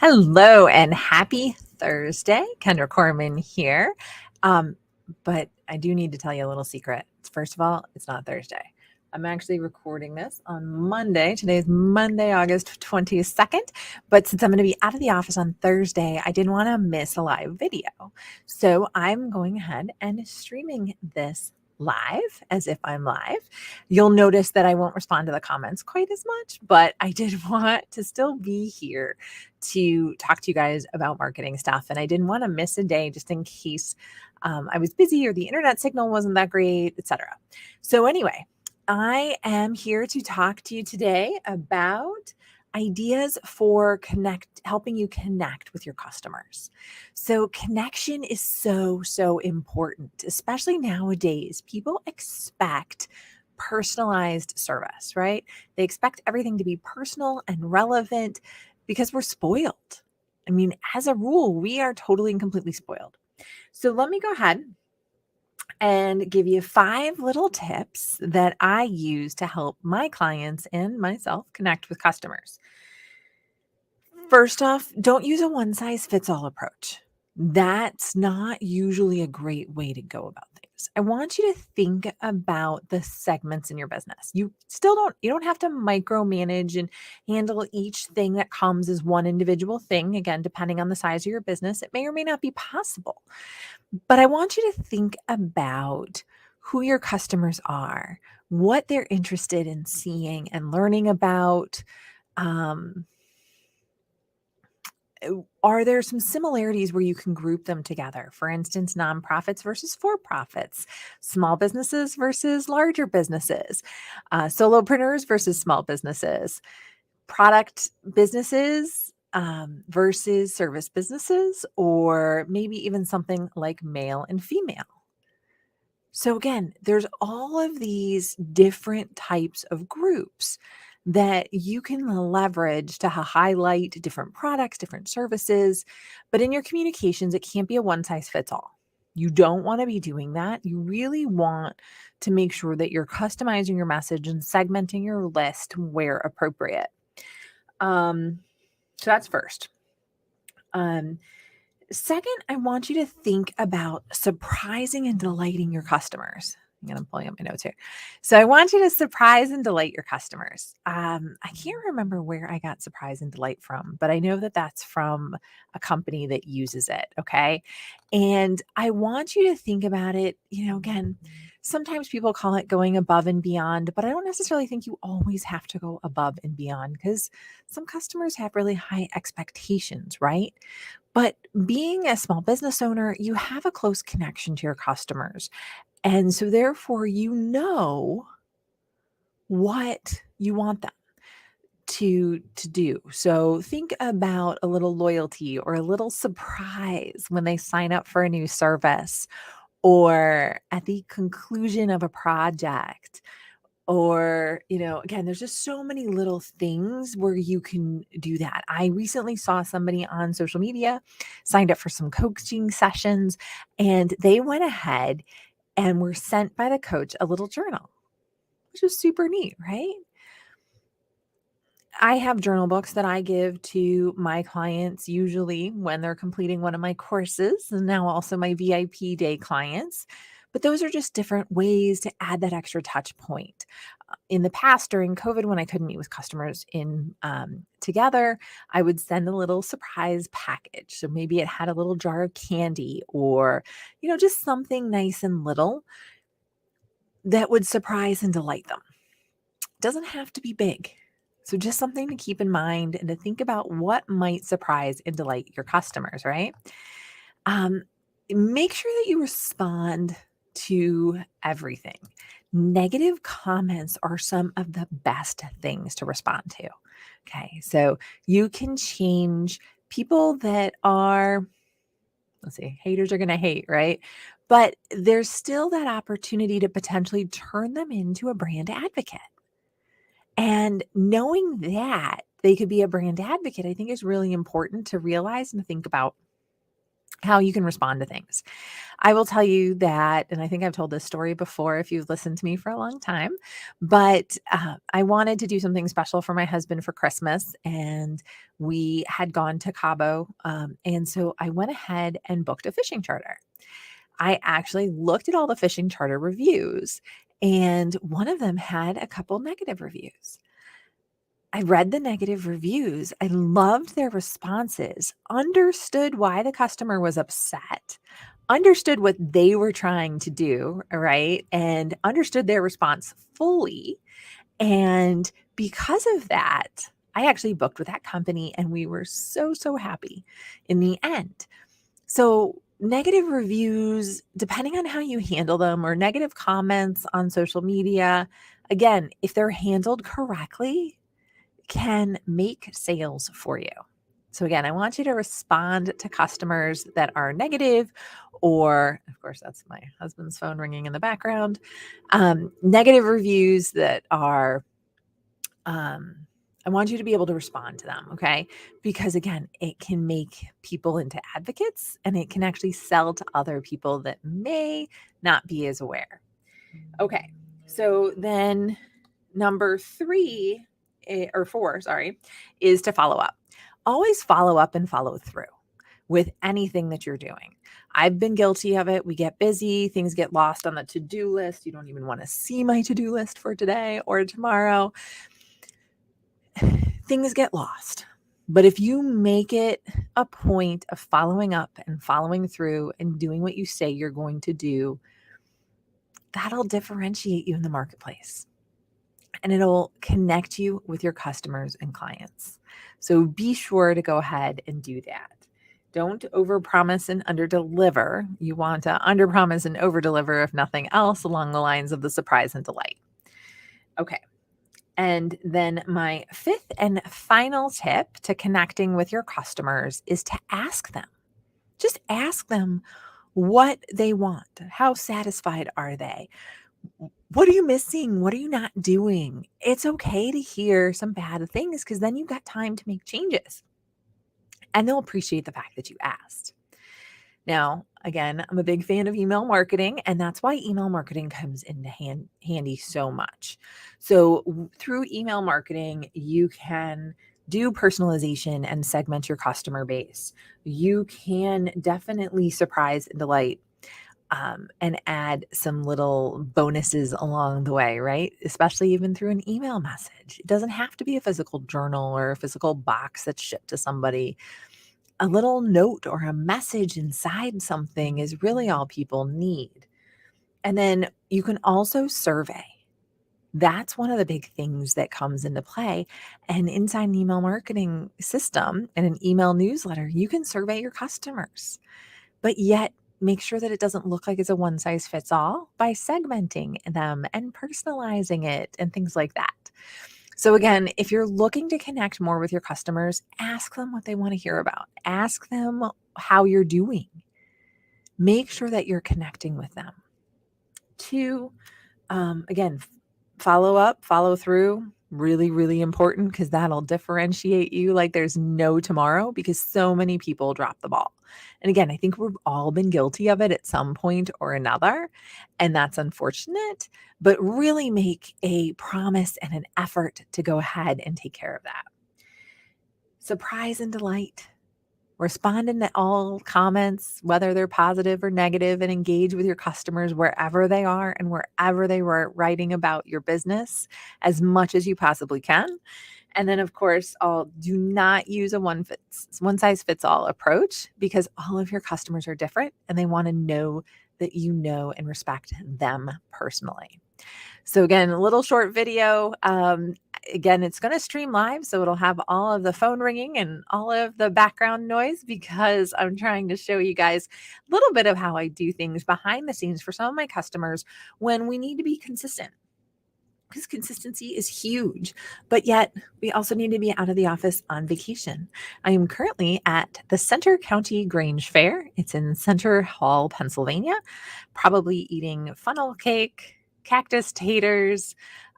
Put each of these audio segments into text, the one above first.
Hello and happy Thursday. Kendra Corman here. Um, but I do need to tell you a little secret. First of all, it's not Thursday. I'm actually recording this on Monday. Today is Monday, August 22nd. But since I'm going to be out of the office on Thursday, I didn't want to miss a live video. So I'm going ahead and streaming this live as if I'm live. You'll notice that I won't respond to the comments quite as much, but I did want to still be here to talk to you guys about marketing stuff. And I didn't want to miss a day just in case I was busy or the internet signal wasn't that great, etc. So anyway, I am here to talk to you today about ideas for helping you connect with your customers. So connection is so important, especially nowadays. People expect personalized service, right? They expect everything to be personal and relevant because we're spoiled. I mean, as a rule, we are totally and completely spoiled. So let me go ahead and give you 5 little tips that I use to help my clients and myself connect with customers. First off, don't use a one size fits all approach. That's not usually a great way to go about things. I want you to think about the segments in your business. You don't have to micromanage and handle each thing that comes as one individual thing. Again, depending on the size of your business, it may or may not be possible. But I want you to think about who your customers are, what they're interested in seeing and learning about. Um, are there some similarities where you can group them together? For instance, nonprofits versus for profits, small businesses versus larger businesses, solopreneurs versus small businesses, product businesses versus service businesses, or maybe even something like male and female. So again, there's all of these different types of groups that you can leverage to highlight different products, different services. But in your communications, it can't be a one size fits all. You don't want to be doing that. You really want to make sure that you're customizing your message and segmenting your list where appropriate. So that's first. Second, I want you to think about surprising and delighting your customers. I'm going to pull up my notes here. So I want you to surprise and delight your customers. I can't remember where I got surprise and delight from, but I know that that's from a company that uses it. Okay. And I want you to think about it, again, sometimes people call it going above and beyond, but I don't necessarily think you always have to go above and beyond because some customers have really high expectations, right? But being a small business owner, you have a close connection to your customers. And so therefore, you know what you want them to do. So think about a little loyalty or a little surprise when they sign up for a new service or at the conclusion of a project. Or, again, there's just so many little things where you can do that. I recently saw somebody on social media signed up for some coaching sessions, and they went ahead and were sent by the coach a little journal, which was super neat, right? I have journal books that I give to my clients usually when they're completing one of my courses, and now also my VIP day clients. But those are just different ways to add that extra touch point. In the past, during COVID, when I couldn't meet with customers in together, I would send a little surprise package. So maybe it had a little jar of candy or, just something nice and little that would surprise and delight them. Doesn't have to be big. So just something to keep in mind and to think about what might surprise and delight your customers, right? Um, Make sure that you respond to everything. Negative comments are some of the best things to respond to. Okay, so you can change people that are, let's see, haters are going to hate, right? But there's still that opportunity to potentially turn them into a brand advocate. And knowing that they could be a brand advocate, I think is really important to realize and think about. how you can respond to things. I will tell you that, and I think I've told this story before if you've listened to me for a long time, but I wanted to do something special for my husband for Christmas, and we had gone to Cabo. And so I went ahead and booked a fishing charter. I actually looked at all the fishing charter reviews, and one of them had a couple negative reviews. I read the negative reviews. I loved their responses, understood why the customer was upset, understood what they were trying to do, right? And understood their response fully. And because of that, I actually booked with that company and we were so, so happy in the end. So, negative reviews, depending on how you handle them, or negative comments on social media, again, if they're handled correctly, can make sales for you. So again, I want you to respond to customers that are negative, or of course, that's my husband's phone ringing in the background. Negative reviews that are, I want you to be able to respond to them, okay? Because again, it can make people into advocates and it can actually sell to other people that may not be as aware. Okay, so then number 3 or 4, sorry, is to follow up. Always follow up and follow through with anything that you're doing. I've been guilty of it. We get busy, things get lost on the to-do list. You don't even want to see my to-do list for today or tomorrow. Things get lost. But if you make it a point of following up and following through and doing what you say you're going to do, that'll differentiate you in the marketplace. And it'll connect you with your customers and clients. So be sure to go ahead and do that. Don't overpromise and underdeliver. You want to underpromise and overdeliver, if nothing else, along the lines of the surprise and delight. Okay. And then my 5th and final tip to connecting with your customers is to ask them. Just ask them what they want. How satisfied are they? What are you missing? What are you not doing? It's okay to hear some bad things because then you've got time to make changes. And they'll appreciate the fact that you asked. Now, again, I'm a big fan of email marketing, and that's why email marketing comes into handy so much. So, through email marketing, you can do personalization and segment your customer base. You can definitely surprise and delight and add some little bonuses along the way, right? Especially even through an email message. It doesn't have to be a physical journal or a physical box that's shipped to somebody. A little note or a message inside something is really all people need. And then you can also survey. That's one of the big things that comes into play. And inside an email marketing system and an email newsletter, you can survey your customers, but yet make sure that it doesn't look like it's a one size fits all by segmenting them and personalizing it and things like that. So again, if you're looking to connect more with your customers, ask them what they want to hear about. Ask them how you're doing. Make sure that you're connecting with them. 2, again, follow up, follow through. Really, really important because that'll differentiate you like there's no tomorrow because so many people drop the ball. And again, I think we've all been guilty of it at some point or another, and that's unfortunate, but really make a promise and an effort to go ahead and take care of that. Surprise and delight. Respond to all comments, whether they're positive or negative, and engage with your customers wherever they are and wherever they were writing about your business as much as you possibly can. And then, of course, do not use a one size fits all approach because all of your customers are different and they want to know that you know and respect them personally. So again, a little short video. Again, it's going to stream live, so it'll have all of the phone ringing and all of the background noise because I'm trying to show you guys a little bit of how I do things behind the scenes for some of my customers when we need to be consistent. Because consistency is huge, but yet we also need to be out of the office on vacation. I am currently at the Center County Grange Fair. It's in Center Hall, Pennsylvania, probably eating funnel cake, cactus taters,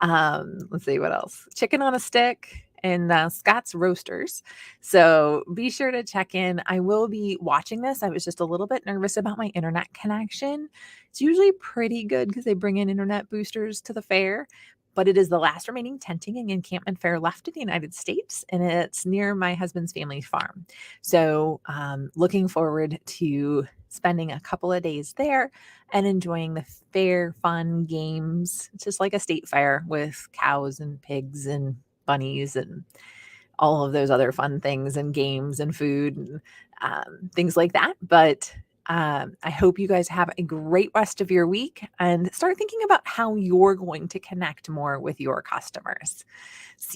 let's see what else, chicken on a stick, in Scott's Roasters. So be sure to check in. I will be watching this. I was just a little bit nervous about my internet connection. It's usually pretty good because they bring in internet boosters to the fair, but it is the last remaining tenting and encampment fair left in the United States, and it's near my husband's family farm. So looking forward to spending a couple of days there and enjoying the fair, fun games. It's just like a state fair with cows and pigs and bunnies and all of those other fun things and games and food and things like that. But I hope you guys have a great rest of your week and start thinking about how you're going to connect more with your customers. See